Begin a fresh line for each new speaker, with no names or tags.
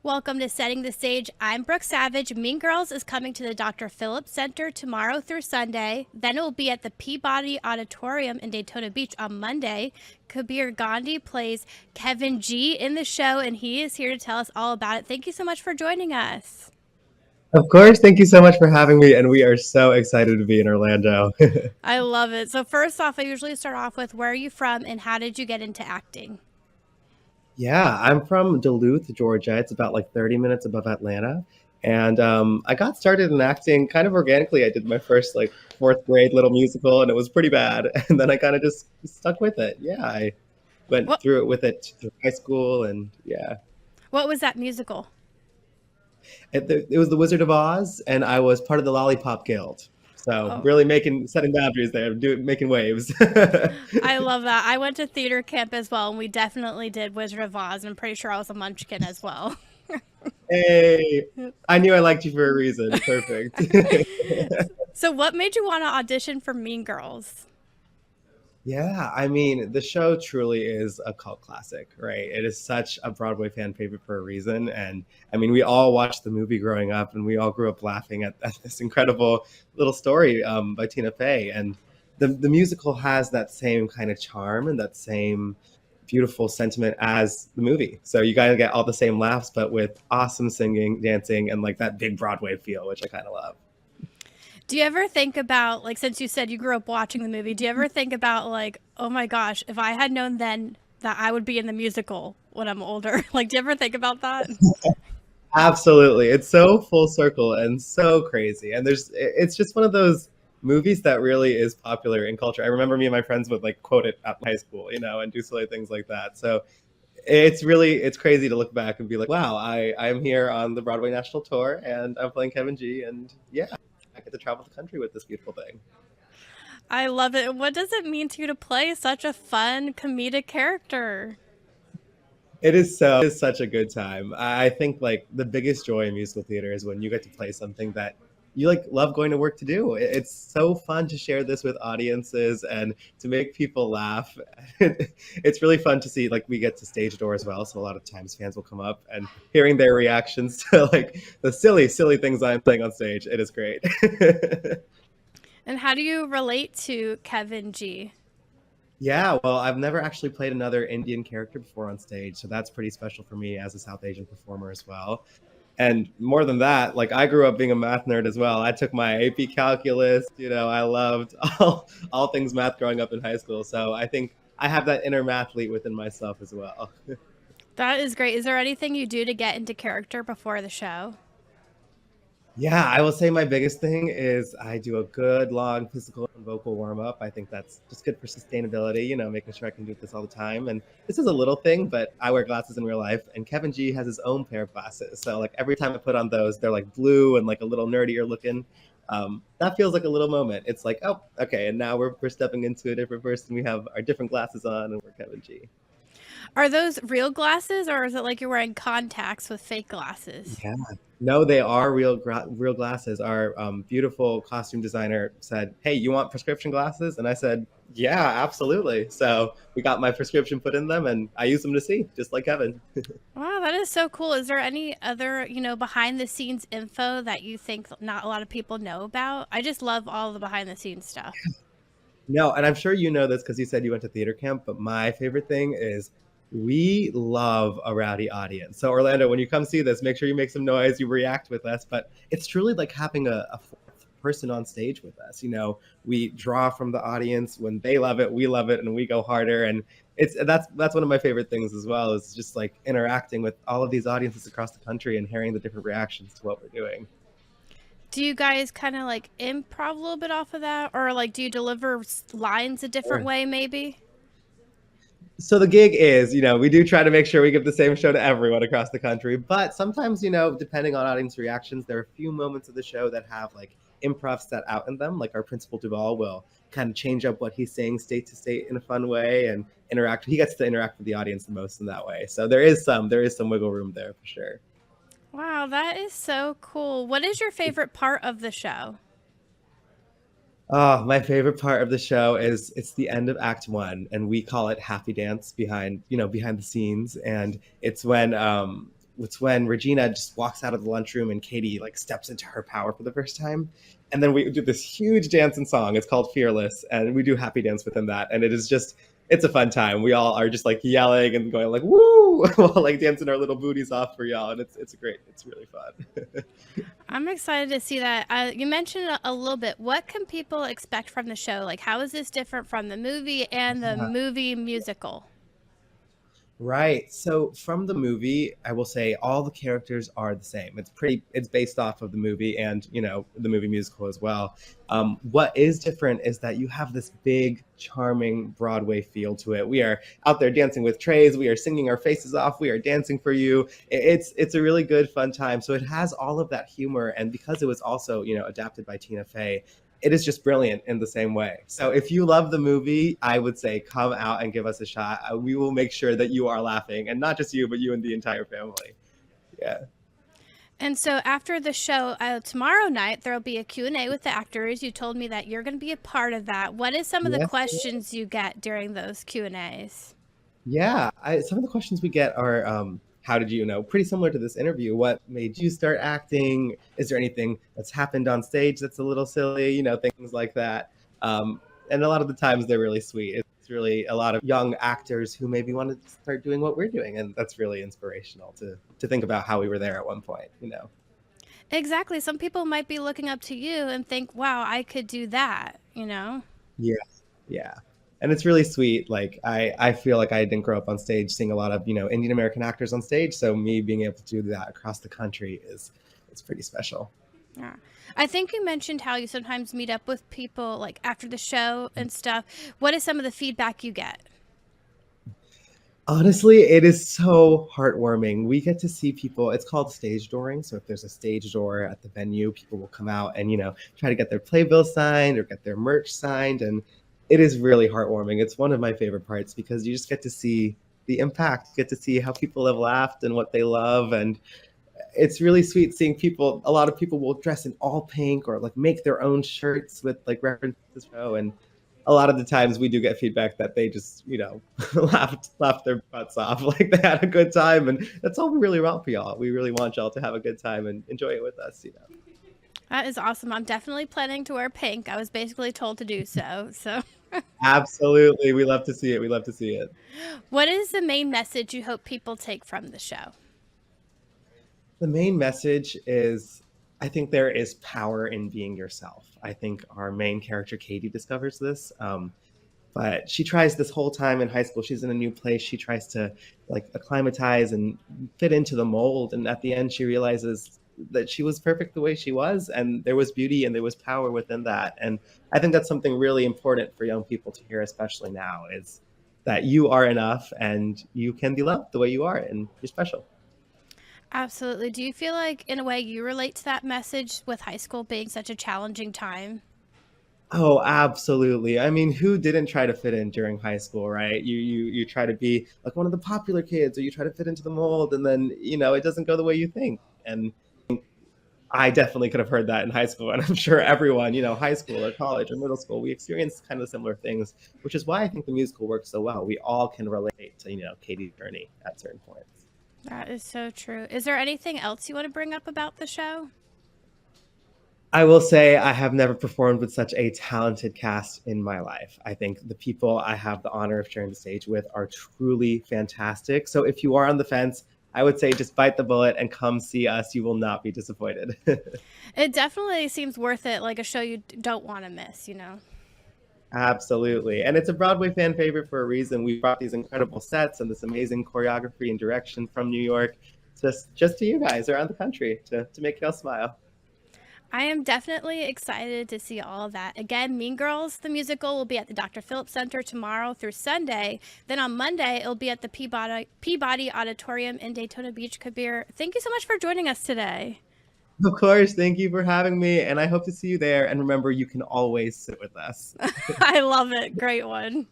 Welcome to Setting the Stage. I'm Brooke Savage. Mean Girls is coming to the Dr. Phillips Center tomorrow through Sunday. Then it will be at the Peabody Auditorium in Daytona Beach on Monday. Kabir Gandhi plays Kevin G in the show, and he is here to tell us all about it. Thank you so much for joining us.
Of course, thank you so much for having me, and we are so excited to be in Orlando.
I love it. So, first off, I usually start off with where are you from and how did you get into acting?
Yeah, I'm from Duluth, Georgia. It's about like 30 minutes above Atlanta. And I got started in acting kind of organically. I did my first like fourth grade little musical, and it was pretty bad. And then I kind of just stuck with it. Yeah, I went
What
through it with it through high school, and yeah.
what was that musical?
It was The Wizard of Oz, and I was part of the Lollipop Guild. So
Oh,
really setting boundaries there, making waves.
I love that. I went to theater camp as well, and we definitely did Wizard of Oz. And I'm pretty sure I was a munchkin as well.
Hey, I knew I liked you for a reason. Perfect.
So, what made you want to audition for Mean Girls?
Yeah, I mean, the show truly is a cult classic, right? It is such a Broadway fan favorite for a reason. And I mean, we all watched the movie growing up and we all grew up laughing at this incredible little story by Tina Fey. And the musical has that same kind of charm and that same beautiful sentiment as the movie. So you gotta get all the same laughs, but with awesome singing, dancing, and like that big Broadway feel, which I kind of love.
Do you ever think about, like, since you said you grew up watching the movie, do you ever think about, like, oh my gosh, if I had known then that I would be in the musical when I'm older? Like, do you ever think about that?
Absolutely. It's so full circle and so crazy. And it's just one of those movies that really is popular in culture. I remember me and my friends would like quote it at high school, and do silly things like that. So it's crazy to look back and be like, wow, I'm here on the Broadway National Tour and I'm playing Kevin G, and yeah, I get to travel the country with this beautiful thing.
I love it. What does it mean to you to play such a fun comedic character?
It is such a good time. I think like the biggest joy in musical theater is when you get to play something that you like love going to work to do. It's so fun to share this with audiences and to make people laugh. It's really fun to see like we get to stage door as well. So a lot of times fans will come up and hearing their reactions to like the silly things I'm saying on stage. It is great.
And how do you relate to Kevin G?
Yeah, well, I've never actually played another Indian character before on stage, so that's pretty special for me as a South Asian performer as well. And more than that, like I grew up being a math nerd as well. I took my AP calculus, I loved all things math growing up in high school. So I think I have that inner mathlete within myself as well.
That is great. Is there anything you do to get into character before the show?
Yeah, I will say my biggest thing is I do a good long physical and vocal warm up. I think that's just good for sustainability, making sure I can do this all the time. And this is a little thing, but I wear glasses in real life, and Kevin G has his own pair of glasses. So like every time I put on those, they're like blue and like a little nerdier looking. That feels like a little moment. It's like, oh, okay, and now we're stepping into a different person. We have our different glasses on, and we're Kevin G.
Are those real glasses or is it like you're wearing contacts with fake glasses?
Yeah. No, they are real glasses. Our beautiful costume designer said, "Hey, you want prescription glasses?" And I said, "Yeah, absolutely." So we got my prescription put in them, and I use them to see, just like Kevin.
Wow, that is so cool. Is there any other, behind the scenes info that you think not a lot of people know about? I just love all the behind the scenes stuff.
No, and I'm sure you know this because you said you went to theater camp, but my favorite thing is we love a rowdy audience. So Orlando, when you come see this, make sure you make some noise, you react with us. But it's truly like having a fourth person on stage with us. We draw from the audience when they love it, we love it, and we go harder. And that's one of my favorite things as well, is just like interacting with all of these audiences across the country and hearing the different reactions to what we're doing.
Do you guys kind of like improv a little bit off of that? Or like do you deliver lines a different
Sure.
way, maybe?
So the gig is, we do try to make sure we give the same show to everyone across the country. But sometimes, depending on audience reactions, there are a few moments of the show that have like improv set out in them. Like our principal Duval will kind of change up what he's saying state to state in a fun way and interact. He gets to interact with the audience the most in that way. So there is some wiggle room there for sure.
Wow, that is so cool. What is your favorite part of the show?
Oh, my favorite part of the show is it's the end of Act One, and we call it Happy Dance behind the scenes, and it's when it's when Regina just walks out of the lunchroom and Katie like steps into her power for the first time. And then we do this huge dance and song. It's called Fearless, and we do Happy Dance within that. And it is just, it's a fun time. We all are just like yelling and going like woo while like dancing our little booties off for y'all. And it's great. It's really fun.
I'm excited to see that. You mentioned a little bit. What can people expect from the show? Like, how is this different from the movie and the movie musical?
Right. So from the movie, I will say all the characters are the same. It's based off of the movie and, the movie musical as well. What is different is that you have this big, charming Broadway feel to it. We are out there dancing with trays. We are singing our faces off. We are dancing for you. It's a really good, fun time. So it has all of that humor. And because it was also, adapted by Tina Fey, it is just brilliant in the same way. So if you love the movie, I would say come out and give us a shot. We will make sure that you are laughing, and not just you, but you and the entire family. Yeah.
And so after the show, tomorrow night, there will be a Q&A with the actors. You told me that you're going to be a part of that. What is some of the
Yes.
questions you get during those Q&As?
Yeah. Some of the questions we get are, how did you, pretty similar to this interview, what made you start acting? Is there anything that's happened on stage that's a little silly? Things like that. And a lot of the times they're really sweet. It's really a lot of young actors who maybe want to start doing what we're doing. And that's really inspirational to think about how we were there at one point.
Exactly. Some people might be looking up to you and think, wow, I could do that,
Yeah. Yeah. And it's really sweet. Like I feel like I didn't grow up on stage seeing a lot of, Indian American actors on stage. So me being able to do that across the country it's pretty special.
Yeah. I think you mentioned how you sometimes meet up with people like after the show and stuff. What is some of the feedback you get?
Honestly, it is so heartwarming. We get to see people, it's called stage dooring. So if there's a stage door at the venue, people will come out and, try to get their playbill signed or get their merch signed. And it is really heartwarming. It's one of my favorite parts because you just get to see the impact, get to see how people have laughed and what they love. And it's really sweet seeing people. A lot of people will dress in all pink or like make their own shirts with like references to the show. And a lot of the times we do get feedback that they just, laughed their butts off, like they had a good time. And that's all we really want for y'all. We really want y'all to have a good time and enjoy it with us.
That is awesome. I'm definitely planning to wear pink. I was basically told to do so.
Absolutely. We love to see it. We love to see it.
What is the main message you hope people take from the show?
The main message is I think there is power in being yourself. I think our main character, Katie, discovers this. But she tries this whole time in high school. She's in a new place. She tries to like acclimatize and fit into the mold. And at the end, she realizes that she was perfect the way she was. And there was beauty and there was power within that. And I think that's something really important for young people to hear, especially now, is that you are enough and you can be loved the way you are and you're special.
Absolutely. Do you feel like, in a way, you relate to that message with high school being such a challenging time?
Oh, absolutely. I mean, who didn't try to fit in during high school, right? You try to be like one of the popular kids, or you try to fit into the mold, and then it doesn't go the way you think. And I definitely could have heard that in high school, and I'm sure everyone, high school or college or middle school, we experienced kind of similar things, which is why I think the musical works so well. We all can relate to Katie's journey at certain points.
That is so true. Is there anything else you want to bring up about the show?
I will say I have never performed with such a talented cast in my life. I think the people I have the honor of sharing the stage with are truly fantastic. So if you are on the fence, I would say just bite the bullet and come see us. You will not be disappointed.
It definitely seems worth it, like a show you don't want to miss.
Absolutely. And it's a Broadway fan favorite for a reason. We brought these incredible sets and this amazing choreography and direction from New York just to you guys around the country to make y'all smile.
I am definitely excited to see all of that. Again, Mean Girls, the musical, will be at the Dr. Phillips Center tomorrow through Sunday. Then on Monday, it'll be at the Peabody Auditorium in Daytona Beach. Kabir, thank you so much for joining us today.
Of course. Thank you for having me. And I hope to see you there. And remember, you can always sit with us.
I love it. Great one.